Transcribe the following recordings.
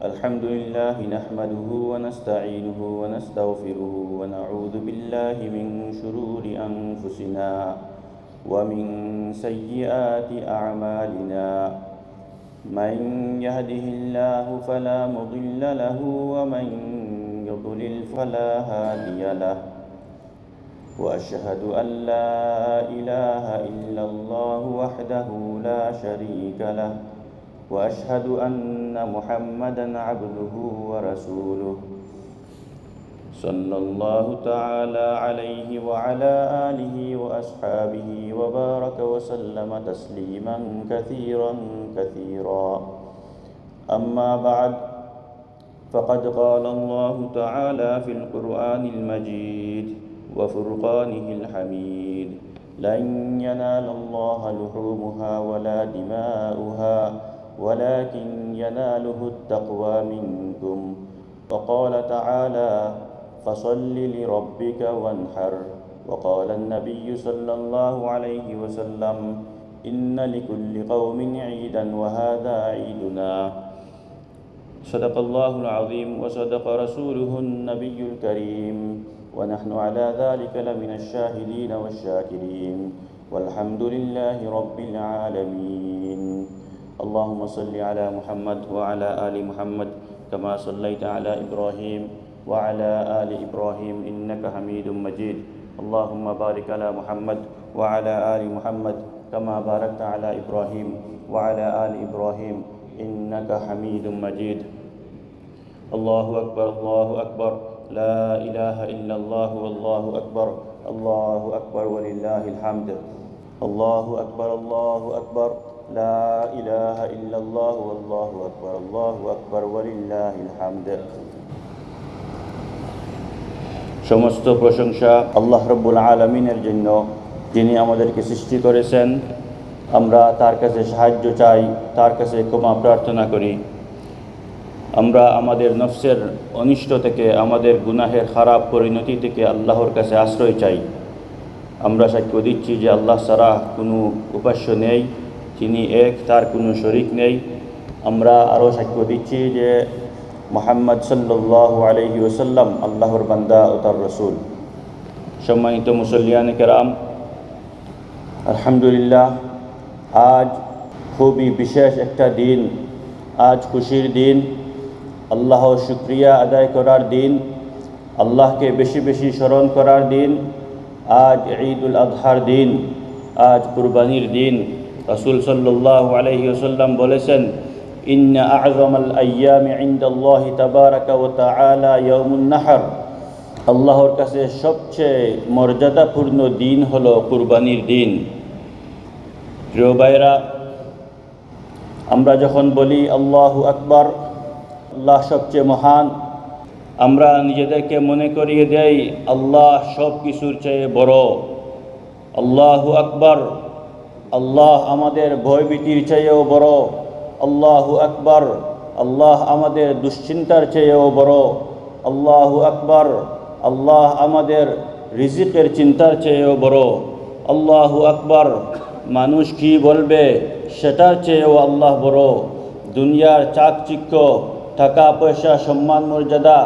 الحمد لله نحمده ونستعينه ونستغفره ونعوذ بالله من شرور أنفسنا ومن سيئات أعمالنا من يهده الله فلا مضل له ومن يضلل فلا هادي له وأشهد أن لا إله إلا الله وحده لا شريك له وأشهد أن محمدًا عبده ورسوله صلى الله تعالى عليه وعلى آله وأصحابه وبارك وسلم تسليمًا كثيرًا أما بعد فقد قال الله تعالى في القرآن المجيد وفرقانه الحميد لن ينال الله لحومها ولا دماؤها ولكن يناله التقوى منكم وقال تعالى فصل لربك وانحر وقال النبي صلى الله عليه وسلم إن لكل قوم عيدا وهذا عيدنا صدق الله العظيم وصدق رسوله النبي الكريم ونحن على ذلك لمن الشاهدين والشاكرين والحمد لله رب العالمين اللهم صل على محمد وعلى آل محمد كما صليت على إبراهيم وعلى آل إبراهيم إنك حميد مجيد اللهم بارك على محمد وعلى آل محمد كما باركت على إبراهيم وعلى آل إبراهيم إنك حميد مجيد الله أكبر الله أكبر لا إله إلا الله والله أكبر الله أكبر ولله الحمد الله أكبر الله أكبر لا إله إلا الله والله أكبر الله أكبر ولله الحمد সমস্ত প্রশংসা আল্লাহ রাব্বুল আলামিনের জন্য, যিনি আমাদেরকে সৃষ্টি করেছেন। আমরা তার কাছে সাহায্য চাই, তার কাছে ক্ষমা প্রার্থনা করি। আমরা আমাদের নফসের অনিষ্ট থেকে, আমাদের গুনাহের খারাপ পরিণতি থেকে আল্লাহর কাছে আশ্রয় চাই। আমরা সাক্ষ্য দিচ্ছি যে আল্লাহ ছাড়া কোনো উপাস্য নেই, তিনি এক, তার কোনো শরীক নেই। আমরা আরও সাক্ষ্য দিচ্ছি যে মুহাম্মদ সাল্লাল্লাহু আলাইহি ওয়াসাল্লাম আল্লাহর বান্দা ও তার রসুল। সম্মানিত মুসল্লিয়ানে কেরাম, আলহামদুলিল্লাহ, আজ খুবই বিশেষ একটা দিন। আজ খুশির দিন, আল্লাহর শুকরিয়া আদায় করার দিন, আল্লাহকে বেশি বেশি স্মরণ করার দিন। আজ ঈদুল আজহার দিন, আজ কুরবানির দিন। রাসূল সাল্লাল্লাহু আলাইহি ওয়াসাল্লাম বলেছেন, ইন্না আ'যামাল আইয়ামি ইনদাল্লাহি তাবারাকা ওয়া তাআলা ইয়াউমুন নাহর। আল্লাহর কাছে সবচেয়ে মর্যাদাপূর্ণ দিন হলো কুরবানির দিন। প্রিয় ভাইরা, আমরা যখন বলি আল্লাহু আকবার, আল্লাহ সবচেয়ে মহান, আমরা নিজেদেরকে মনে করিয়ে দেই আল্লাহ সব কিছুর চেয়ে বড়। আল্লাহু আকবার, আল্লাহ আমাদের ভয়ভীতির চেয়েও বড়। আল্লাহু আকবার, আল্লাহ আমাদের দুশ্চিন্তার চেয়েও বড়। আল্লাহু আকবার, আল্লাহ আমাদের রিজিকের চিন্তার চেয়েও বড়। আল্লাহু আকবার, মানুষ কি বলবে সেটার চেয়েও আল্লাহ বড়। দুনিয়ার চাকচিক্য, টাকা পয়সা, সম্মান মর্যাদা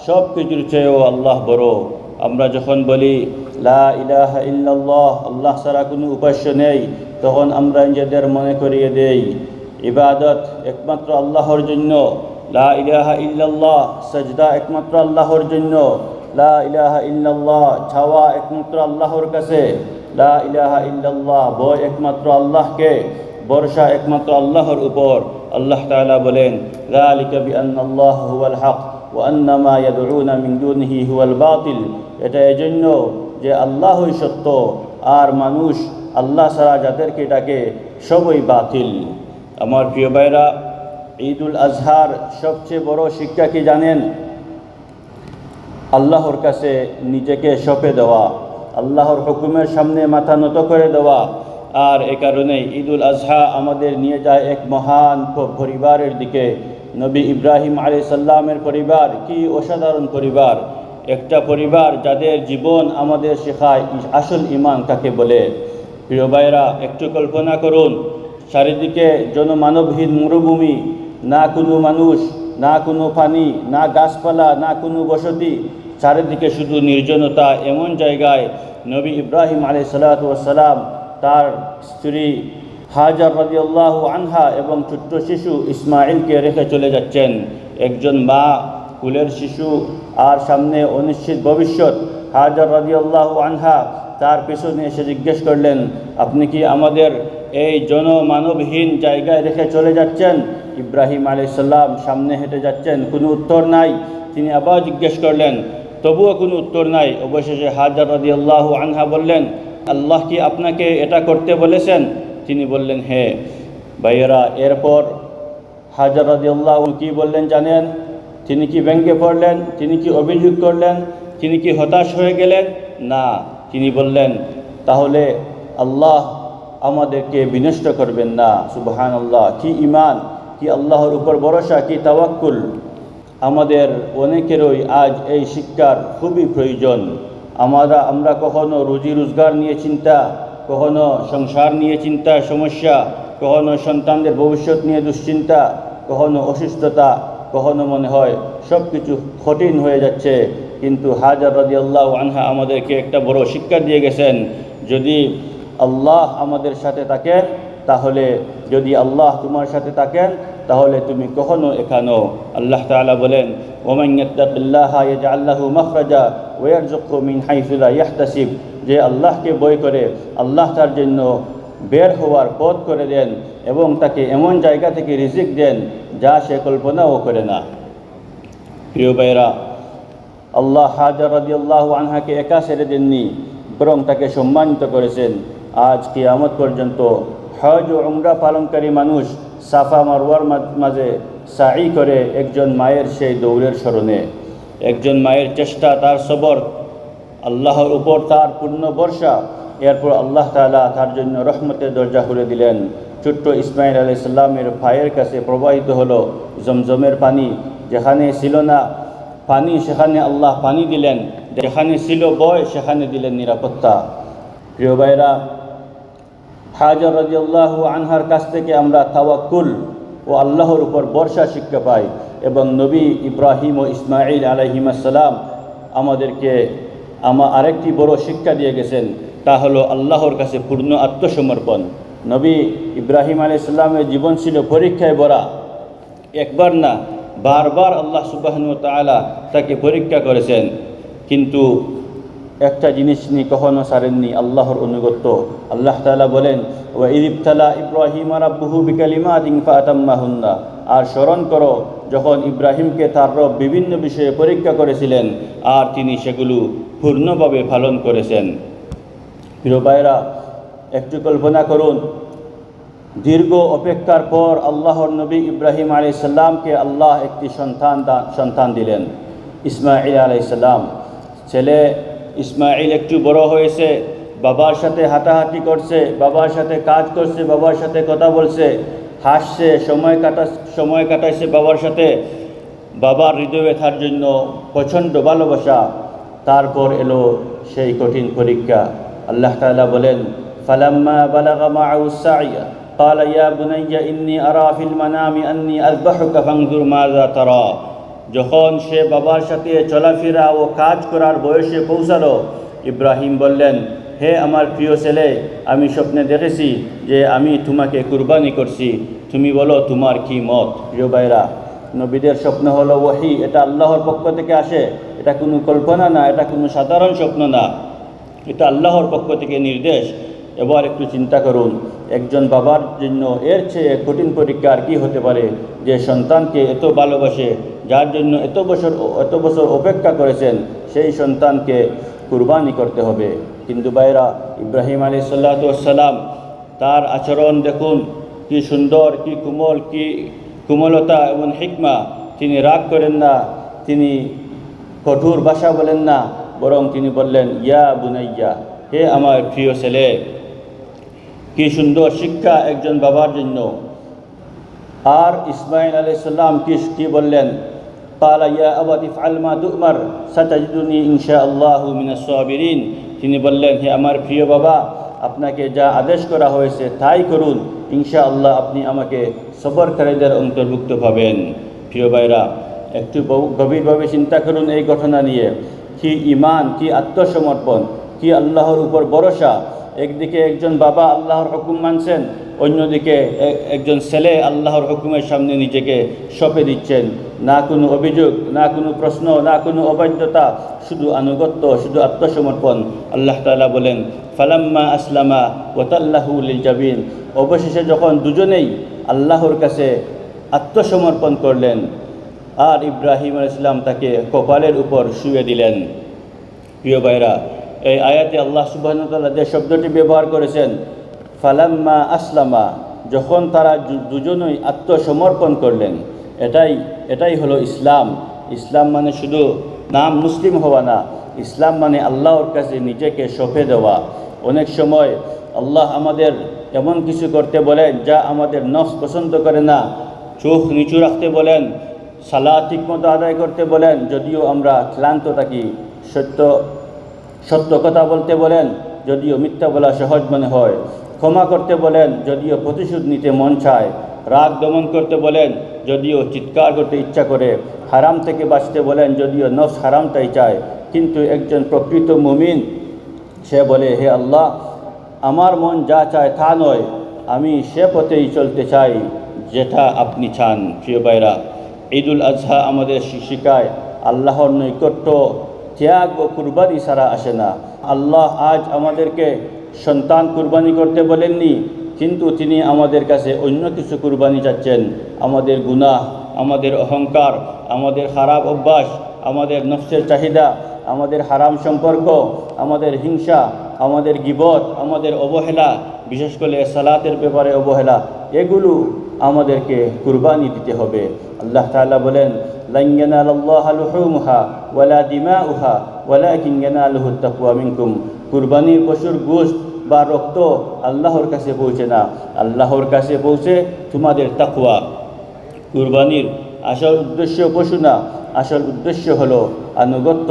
সব কিছুর চেয়েও আল্লাহ বড়। আমরা যখন বলি লা ইলাহা ইল্লাল্লাহ, আল্লাহ ছাড়া কোনো উপাস্য নেই, তখন আমরা নিজেদের মনে করিয়ে দেই ইবাদত একমাত্র আল্লাহর জন্য। লা ইলাহা ইল্লাল্লাহ, সাজদা একমাত্র আল্লাহর জন্য। লা ইলাহা ইল্লাল্লাহ, চাওয়া একমাত্র আল্লাহর কাছে। লা ইলাহা ইল্লাল্লাহ, ভয় একমাত্র আল্লাহকে, ভরসা একমাত্র আল্লাহর উপর। আল্লাহ তাআলা বলেন, যালিকা বিআন্নাল্লাহ হুয়াল হক ওয়া আন্না মা ইয়াদউনা মিন দুনিহি হুয়াল বাতিল। এটা এজন্য যে আল্লাহই সত্য, আর মানুষ আল্লাহ ছাড়া যাদেরকে ডাকে সবই বাতিল। আমার প্রিয় ভাইরা, ঈদুল আজহার সবচেয়ে বড় শিক্ষা কি জানেন? আল্লাহর কাছে নিজেকে সঁপে দেওয়া, আল্লাহর হুকুমের সামনে মাথা নত করে দেওয়া। আর এ কারণেই ঈদুল আজহা আমাদের নিয়ে যায় এক মহান পরিবারের দিকে। নবী ইব্রাহিম আলাইহিস সালামের পরিবার কি অসাধারণ পরিবার! একটা পরিবার যাদের জীবন আমাদের শেখায় আসল ঈমান কাকে বলে। প্রিয় ভাইরা, একটু কল্পনা করুন, চারিদিকে জনমানবহীন মরুভূমি, না কোনো মানুষ, না কোনো পানি, না গাছপালা, না কোনো বসতি, চারিদিকে শুধু নির্জনতা। এমন জায়গায় নবী ইব্রাহিম আলাইহিস সালাতু ওয়াস সালাম তার স্ত্রী হাজার রাদিয়াল্লাহু আনহা এবং ছোট্ট শিশু ইসমাঈলকে রেখে চলে যাচ্ছেন। একজন মা, কুলের শিশু আর সামনে অনিশ্চিত ভবিষ্যৎ। হাজার রাদিয়াল্লাহু আনহা তার পেছনে এসে জিজ্ঞেস করলেন, আপনি কি আমাদের এই জনমানবহীন জায়গায় রেখে চলে যাচ্ছেন? ইব্রাহিম আলাইহিস সালাম সামনে হেঁটে যাচ্ছেন, কোনো উত্তর নাই। তিনি আবার জিজ্ঞেস করলেন, তবুও কোনো উত্তর নাই। অবশেষে হাজার রাদিয়াল্লাহু আনহা বললেন, আল্লাহ কি আপনাকে এটা করতে বলেছেন? তিনি বললেন, হ্যাঁ। ভাইয়েরা, এরপর হাজার রাদিয়াল্লাহু কি বললেন জানেন? তিনি কি ভেঙে পড়লেন? তিনি কি অভিযোগ করলেন? তিনি কি হতাশ হয়ে গেলেন? না, তিনি বললেন, তাহলে আল্লাহ আমাদেরকে বিনষ্ট করবেন না। সুবহানাল্লাহ! কি ঈমান, কি আল্লাহর উপর ভরসা, কি তাওয়াক্কুল! আমাদের অনেকেরই আজ এই শিক্ষার খুবই প্রয়োজন। আমরা কখনো রুজি রোজগার নিয়ে চিন্তা, কখনো সংসার নিয়ে চিন্তা সমস্যা, কখনো সন্তানদের ভবিষ্যৎ নিয়ে দুশ্চিন্তা, কখনো অসুস্থতা, কখনো মনে হয় সব কিছু কঠিন হয়ে যাচ্ছে। কিন্তু হাজার রাদিয়াল্লাহু আনহা আমাদেরকে একটা বড় শিক্ষা দিয়ে গেছেন, যদি আল্লাহ আমাদের সাথে থাকেন, তাহলে যদি আল্লাহ তোমার সাথে থাকেন, তাহলে তুমি কখনো এখানো। আল্লাহ তাআলা বলেন, ওমান ইয়াত্তাকিল্লাহা ইয়াজআল লাহু মাখরাজা ওয়া ইয়ারযুকহু মিন হাইসু লা ইয়াহতাসিব। যে আল্লাহকে ভয় করে, আল্লাহ তার জন্য বের হওয়ার পথ করে দেন এবং তাকে এমন জায়গা থেকে রিজিক দেন যা সে কল্পনাও করে না। প্রিয় ভাইরা, আল্লাহ হাজার রাদিয়াল্লাহু আনহাকে একা ছেড়ে দেননি, বরং তাকে সম্মানিত করেছেন। আজ কিয়ামত পর্যন্ত হজ ও উমরা পালনকারী মানুষ সাফা মারওয়ার মাঝে সাঈ করে একজন মায়ের সেই দৌড়ের স্মরণে। একজন মায়ের চেষ্টা, তার সবর, আল্লাহর উপর তার পূর্ণ ভরসা। এরপর আল্লাহ তাআলা তার জন্য রহমতের দরজা খুলে দিলেন। ছোট্ট ইসমাঈল আলাইহিস সালামের ভাইয়ের কাছে প্রবাহিত হলো জমজমের পানি। যেখানে ছিল না পানি, সেখানে আল্লাহ পানি দিলেন। যেখানে ছিল ভয়, সেখানে দিলেন নিরাপত্তা। প্রিয় ভাইরা, হাজার রাদিয়াল্লাহু আনহার কাছ থেকে আমরা তাওয়াক্কুল ও আল্লাহর উপর ভরসা শিক্ষা পাই। এবং নবী ইব্রাহিম ও ইসমাঈল আলাইহিস সালাম আমাদেরকে আরেকটি বড় শিক্ষা দিয়ে গেছেন, তা হলো আল্লাহর কাছে পূর্ণ আত্মসমর্পণ। নবী ইব্রাহিম আলাইহিস সালামের জীবন ছিল পরীক্ষায় ভরা। একবার না, বারবার আল্লাহ সুবহানাহু ওয়া তাআলা তাকে পরীক্ষা করেছেন, কিন্তু একটা জিনিস তিনি কখনো ছাড়েননি, আল্লাহর অনুগত্য। আল্লাহ তাআলা বলেন, ওয়া ইয ইবতালা ইব্রাহিম রাব্বুহু বিকালিমাতিন ফাতাম্মাহুন্না। আর স্মরণ করো, যখন ইব্রাহিমকে তার রব বিভিন্ন বিষয়ে পরীক্ষা করেছিলেন আর তিনি সেগুলো পূর্ণভাবে পালন করেছেন। প্রিয় ভাইরা, একটু কল্পনা করুন, দীর্ঘ অপেক্ষার পর আল্লাহর নবী ইব্রাহিম আলাইহিস সালামকে আল্লাহ একটি সন্তান দিলেন, ইসমাঈল আলাইহিস সালাম। ছেলে ইসমাঈল একটু বড় হয়েছে, বাবার সাথে হাঁটাহাঁটি করছে, বাবার সাথে কাজ করছে, বাবার সাথে কথা বলছে, হাসছে, সময় কাটাইছে বাবার সাথে। বাবার হৃদয়ে তার জন্য প্রচণ্ড ভালোবাসা। তারপর এলো সেই কঠিন পরীক্ষা। আল্লাহ তাআলা বলেন, ফালাম্মা বালাগা মা'আহু সা'য়া قال يا بني إني أرى في المنام أني أذبحك فانظر ماذا ترى। যখন সে বাবার সাথে চলাফেরা ও কাজ করার বয়সে পৌঁছালো, ইব্রাহিম বললেন, হে আমার প্রিয় ছেলে, আমি স্বপ্নে দেখেছি যে আমি তোমাকে কুরবানি করছি, তুমি বলো তোমার কি মত। প্রিয় ভাইরা, নবীদের স্বপ্ন হলো ওহী, এটা আল্লাহর পক্ষ থেকে আসে। এটা কোনো কল্পনা না, এটা কোনো সাধারণ স্বপ্ন না, এটা আল্লাহর পক্ষ থেকে নির্দেশ। এবার একটু চিন্তা করুন, একজন বাবার জন্য এর চেয়ে কঠিন পরীক্ষা আর কি হতে পারে, যে সন্তানকে এত ভালোবাসে, যার জন্য এত বছর অপেক্ষা করেছেন, সেই সন্তানকে কুরবানি করতে হবে। কিন্তু ভাইরা, ইব্রাহিম আলাইহিস সালাম, তার আচরণ দেখুন, কি সুন্দর, কি কোমল, কি কোমলতা এবং হিকমা। তিনি রাগ করেন না, তিনি কঠোর ভাষা বলেন না, বরং তিনি বললেন, ইয়া বুনাইয়া, হে আমার প্রিয় ছেলে। কি সুন্দর শিক্ষা একজন বাবার জন্য। আর ইসমাঈল আলাইহিস সালাম কি বললেন, ক্বালা ইয়া আবাতি ইফআল মা তু'মার সাতাজিদুনি ইনশাআল্লাহু মিনাস সাবিরিন। তিনি বললেন, হে আমার প্রিয় বাবা, আপনাকে যা আদেশ করা হয়েছে তাই করুন, ইনশাআল্লাহ আপনি আমাকে সবরকারীদের অন্তর্ভুক্ত পাবেন। প্রিয় ভাইরা, একটু গভীরভাবে চিন্তা করুন এই ঘটনা নিয়ে। কি ঈমান, কি আত্মসমর্পণ, কি আল্লাহর উপর ভরসা। একদিকে একজন বাবা আল্লাহর হুকুম মানছেন, অন্যদিকে একজন ছেলে আল্লাহর হুকুমের সামনে নিজেকে সঁপে দিচ্ছেন। না কোনো অভিযোগ, না কোনো প্রশ্ন, না কোনো অবাধ্যতা, শুধু আনুগত্য, শুধু আত্মসমর্পণ। আল্লাহ তাআলা বলেন, ফালাম্মা আসলামা ওয়াতাল্লাহু লিল জাবিন, অবশেষে যখন দুজনেই আল্লাহর কাছে আত্মসমর্পণ করলেন, আর ইব্রাহিম আলাইহিস সালাম তাকে কপালের উপর শুয়ে দিলেন। প্রিয় ভাইরা, এই আয়াতে আল্লাহ সুবহানাহু ওয়া তাআলা যে শব্দটি ব্যবহার করেছেন, ফালাম্মা আসলামা, যখন তারা দুজনেই আত্মসমর্পণ করলেন, এটাই হলো ইসলাম। ইসলাম মানে শুধু নাম মুসলিম হওয়া না, ইসলাম মানে আল্লাহর কাছে নিজেকে সঁপে দেওয়া। অনেক সময় আল্লাহ আমাদের এমন কিছু করতে বলেন যা আমাদের নফস পছন্দ করে না। চোখ নিচু রাখতে বলেন, সালাত ঠিকমতো আদায় করতে বলেন, যদিও আমরা ক্লান্ত থাকি। সত্য কথা বলতে বলেন, যদিও মিথ্যা বলা সহজ মনে হয়। ক্ষমা করতে বলেন, যদিও প্রতিশোধ নিতে মন চায়। রাগ দমন করতে বলেন, যদিও চিৎকার করতে ইচ্ছা করে। হারাম থেকে বাঁচতে বলেন, যদিও নফস হারামটাই চায়। কিন্তু একজন প্রকৃত মুমিন সে বলে, হে আল্লাহ, আমার মন যা চায় তা নয়, আমি সে পথেই চলতে চাই যেটা আপনি চান। প্রিয় ভাইরা, ঈদুল আজহা আমাদের শিখায় আল্লাহর নৈকট্য ত্যাগ ও কুরবানি ছাড়া আসে না। আল্লাহ আজ আমাদেরকে সন্তান কুরবানি করতে বলেননি, কিন্তু তিনি আমাদের কাছে অন্য কিছু কুরবানি চাচ্ছেন। আমাদের গুনাহ, আমাদের অহংকার, আমাদের খারাপ অভ্যাস, আমাদের নফসের চাহিদা, আমাদের হারাম সম্পর্ক, আমাদের হিংসা, আমাদের গীবত, আমাদের অবহেলা, বিশেষ করে সালাতের ব্যাপারে অবহেলা, এগুলো আমাদেরকে কুরবানি দিতে হবে। আল্লাহ তাআলা বলেন, লান ইয়ানালাল্লাহা লুহুমুহা ওয়ালা দিমাউহা ওয়ালাকিন ইয়ানালুহুত তাকওয়া মিনকুম। কুরবানির পশুর গোশত বা রক্ত আল্লাহর কাছে পৌঁছে না, আল্লাহর কাছে পৌঁছে তোমাদের তাকওয়া। কুরবানির আসল উদ্দেশ্য পশু না, আসল উদ্দেশ্য হলো আনুগত্য,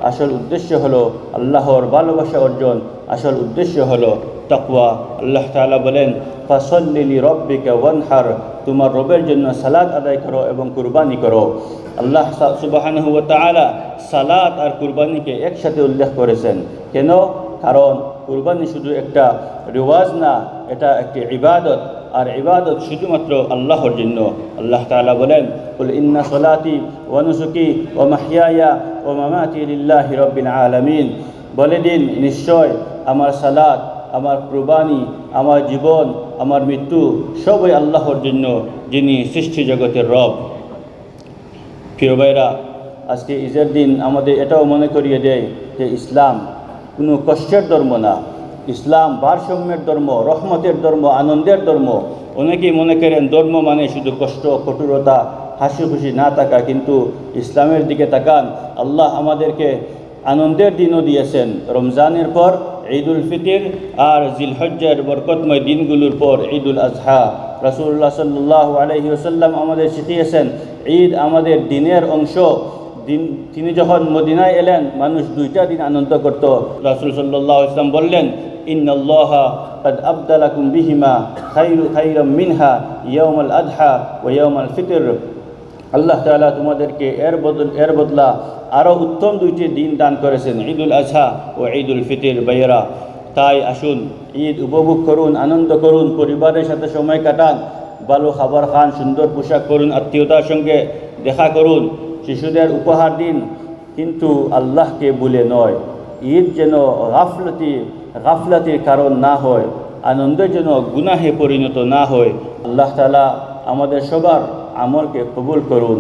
আসল উদ্দেশ্য হলো আল্লাহর ভালোবাসা অর্জন, আসল উদ্দেশ্য হলো তাকওয়া। আল্লাহ তাআলা বলেন, ফাসাল্লি লিরাব্বিকা ওয়ানহার, তোমার রবের জন্য সালাত আদায় করো এবং কুরবানি করো। আল্লাহ সুবহানাহু ওয়া তাআলা সালাত আর কুরবানিকে একসাথে উল্লেখ করেছেন। কেন? কারণ কুরবানি শুধু একটা রিওয়াজ না, এটা একটি ইবাদত, আর ইবাদত শুধুমাত্র আল্লাহর জন্য। আল্লাহ তাআলা বলেন, কুল ইন্না সলাতি ওয়া নুসুকি ওয়া মাহইয়ায়া ওয়া মামাতি লিল্লাহি রাব্বিল আলামিন। বলে দিন, নিশ্চয় আমার সালাত, আমার কুরবানি, আমার জীবন, আমার মৃত্যু সবই আল্লাহর জন্য, যিনি সৃষ্টি জগতের রব। প্রিয় ভাইরা, আজকে ঈদের দিন আমাদের এটাও মনে করিয়ে দেয় যে ইসলাম কোনো কষ্টের ধর্ম না, ইসলাম ভারসাম্যের ধর্ম, রহমতের ধর্ম, আনন্দের ধর্ম। অনেকেই মনে করেন ধর্ম মানে শুধু কষ্ট, কঠোরতা, হাসি খুশি না থাকা, কিন্তু ইসলামের দিকে তাকান। আল্লাহ আমাদেরকে আনন্দের দিনও দিয়েছেন। রমজানের পর ঈদুল ফিতর আর জিলহজ্জার বরকতময় দিনগুলোর পর ঈদুল আজহা। রাসূলুল্লাহ সাল্লাল্লাহু আলাইহি ওয়াসাল্লাম আমাদের শিখিয়েছেন ঈদ আমাদের দিনের অংশ। তিনি যখন মদিনায় এলেন, মানুষ দুইটা দিন আনন্দ করত। রাসূল সাল্লাল্লাহু আলাইহি ওয়াসাল্লাম বললেন, ইন্নাল্লাহা কাদ আবদালাকুম বিহিমা খায়রাম মিনহা ইয়াউমাল আদহা ওয়া ইয়াউমাল ফিতর। আল্লাহ তাআলা তোমাদেরকে এর বদলা আরও উত্তম দুইটি দিন দান করেছেন, ঈদুল আজহা ও ঈদুল ফিতর। ভাইয়েরা, তাই আসুন ঈদ উপভোগ করুন, আনন্দ করুন, পরিবারের সাথে সময় কাটান, ভালো খাবার খান, সুন্দর পোশাক করুন, আত্মীয়তার সঙ্গে দেখা করুন, শিশুদের উপহার দিন, কিন্তু আল্লাহকে ভুলে নয়। ঈদ যেন গাফলাতির কারণ না হয়, আনন্দের যেন গুনাহে পরিণত না হয়। আল্লাহ তাআলা আমাদের সবার আমলকে কবুল করুন।